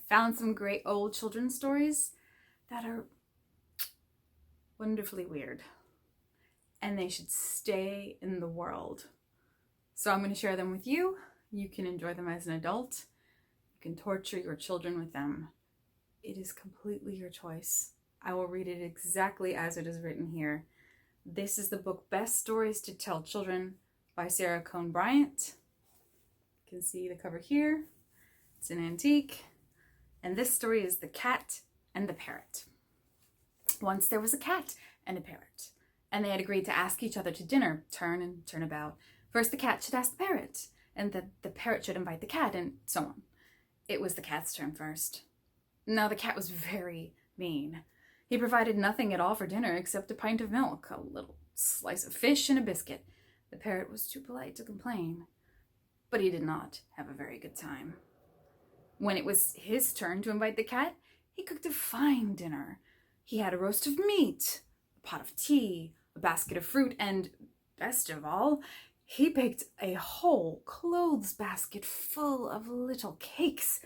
found some great old children's stories that are wonderfully weird. And they should stay in the world. So I'm going to share them with you. You can enjoy them as an adult. You can torture your children with them. It is completely your choice. I will read it exactly as it is written here. This is the book Best Stories to Tell Children by Sarah Cohn Bryant. You can see the cover here. It's an antique. And this story is The Cat and the Parrot. Once there was a cat and a parrot, and they had agreed to ask each other to dinner, turn and turn about. First the cat should ask the parrot, and then the parrot should invite the cat, and so on. It was the cat's turn first. Now the cat was very mean. He provided nothing at all for dinner except a pint of milk, a little slice of fish, and a biscuit. The parrot was too polite to complain, but he did not have a very good time. When it was his turn to invite the cat, he cooked a fine dinner. He had a roast of meat, a pot of tea, a basket of fruit, and, best of all, he baked a whole clothes basket full of little cakes.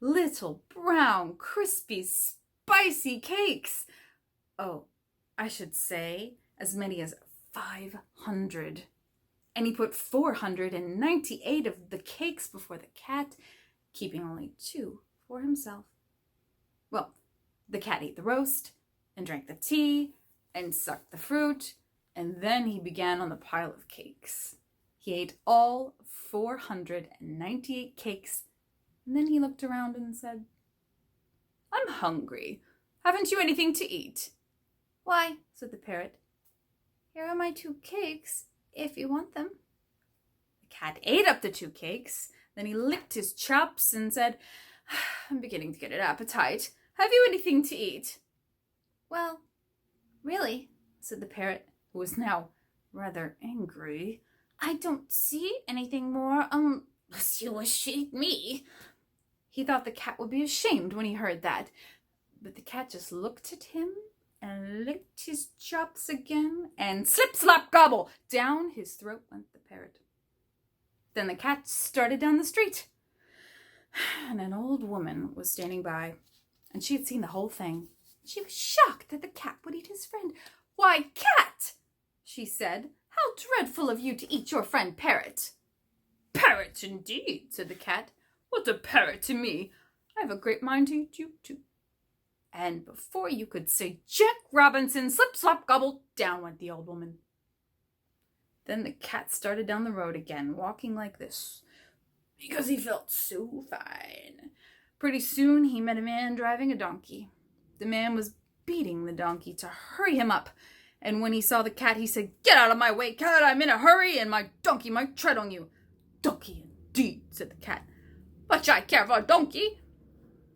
Little brown, crispy, spicy cakes. Oh, I should say as many as 500. And he put 498 of the cakes before the cat, keeping only 2 for himself. Well, the cat ate the roast and drank the tea and sucked the fruit, and then he began on the pile of cakes. He ate all 498 cakes, and then he looked around and said, "I'm hungry. Haven't you anything to eat?" "Why," said the parrot, "here are my 2 cakes, if you want them." The cat ate up the 2 cakes. Then he licked his chops and said, "I'm beginning to get an appetite. Have you anything to eat?" "Well, really," said the parrot, who was now rather angry, "I don't see anything more unless you wish to eat me." He thought the cat would be ashamed when he heard that, but the cat just looked at him and licked his chops again, and slip, slop, gobble, down his throat went the parrot. Then the cat started down the street, and an old woman was standing by, and she had seen the whole thing. She was shocked that the cat would eat his friend. "Why, cat," she said, "how dreadful of you to eat your friend Parrot." "Parrot, indeed," said the cat. "What's a parrot to me? I have a great mind to eat you too." And before you could say Jack Robinson, slip, slop, gobble, down went the old woman. Then the cat started down the road again, walking like this, because he felt so fine. Pretty soon he met a man driving a donkey. The man was beating the donkey to hurry him up, and when he saw the cat, he said, "Get out of my way, cat, I'm in a hurry, and my donkey might tread on you." "Donkey, indeed," said the cat. "What should I care for a donkey?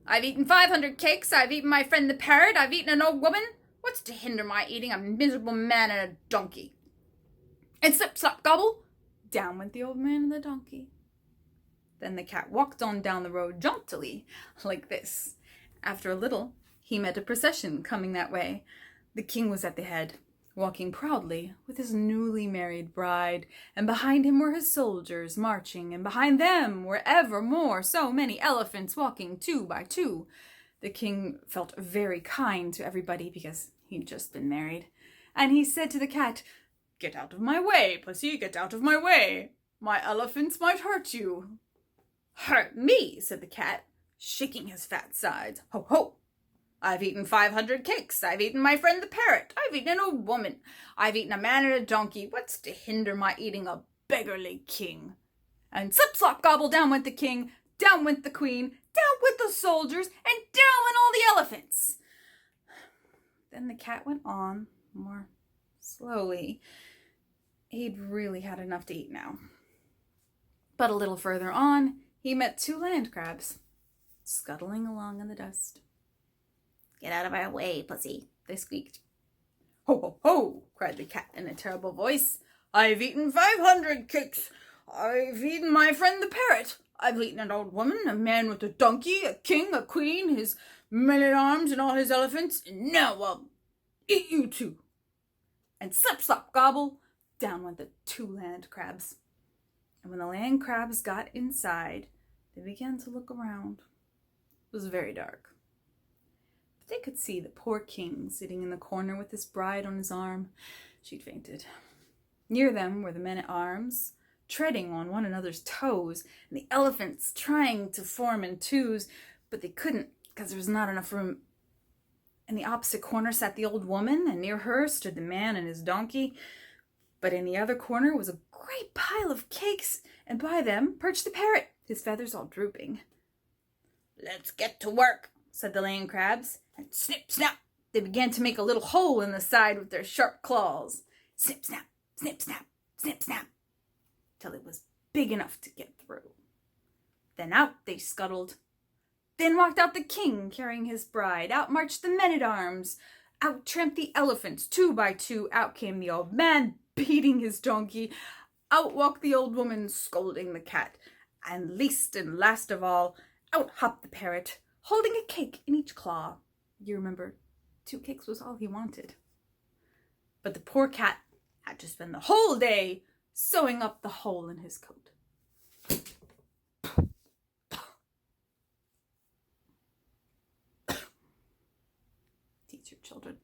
I've eaten 500 cakes, I've eaten my friend the parrot, I've eaten an old woman. What's to hinder my eating a miserable man and a donkey?" And slip, slop, gobble, down went the old man and the donkey. Then the cat walked on down the road jauntily, like this. After a little, he met a procession coming that way. The king was at the head, walking proudly with his newly married bride, and behind him were his soldiers marching, and behind them were evermore so many elephants walking 2 by 2. The king felt very kind to everybody because he'd just been married, and he said to the cat, "Get out of my way, pussy, get out of my way. My elephants might hurt you." "Hurt me," said the cat, shaking his fat sides. "Ho, ho! I've eaten 500 cakes. I've eaten my friend the parrot. I've eaten an old woman. I've eaten a man and a donkey. What's to hinder my eating a beggarly king?" And slip, slop, gobble, down went the king, down went the queen, down went the soldiers, and down went all the elephants. Then the cat went on more slowly. He'd really had enough to eat now. But a little further on, he met 2 land crabs, scuttling along in the dust. "Get out of our way, pussy," they squeaked. "Ho, ho, ho," cried the cat in a terrible voice. "I've eaten 500 cakes. I've eaten my friend the parrot. I've eaten an old woman, a man with a donkey, a king, a queen, his men-at-arms, and all his elephants. And now I'll eat you too." And slip, slop, gobble, down went the 2 land crabs. And when the land crabs got inside, they began to look around. was very dark. But they could see the poor king sitting in the corner with his bride on his arm. She'd fainted. Near them were the men-at-arms, treading on one another's toes, and the elephants trying to form in twos, but they couldn't because there was not enough room. In the opposite corner sat the old woman, and near her stood the man and his donkey. But in the other corner was a great pile of cakes, and by them perched the parrot, his feathers all drooping. "Let's get to work," said the land crabs, and snip, snap, they began to make a little hole in the side with their sharp claws. Snip, snap, snip, snap, snip, snap, till it was big enough to get through. Then out they scuttled. Then walked out the king carrying his bride. Out marched the men-at-arms. Out tramped the elephants, 2 by 2. Out came the old man, beating his donkey. Out walked the old woman, scolding the cat. And least and last of all, out hopped the parrot, holding a cake in each claw. You remember, 2 cakes was all he wanted. But the poor cat had to spend the whole day sewing up the hole in his coat. Teach your children.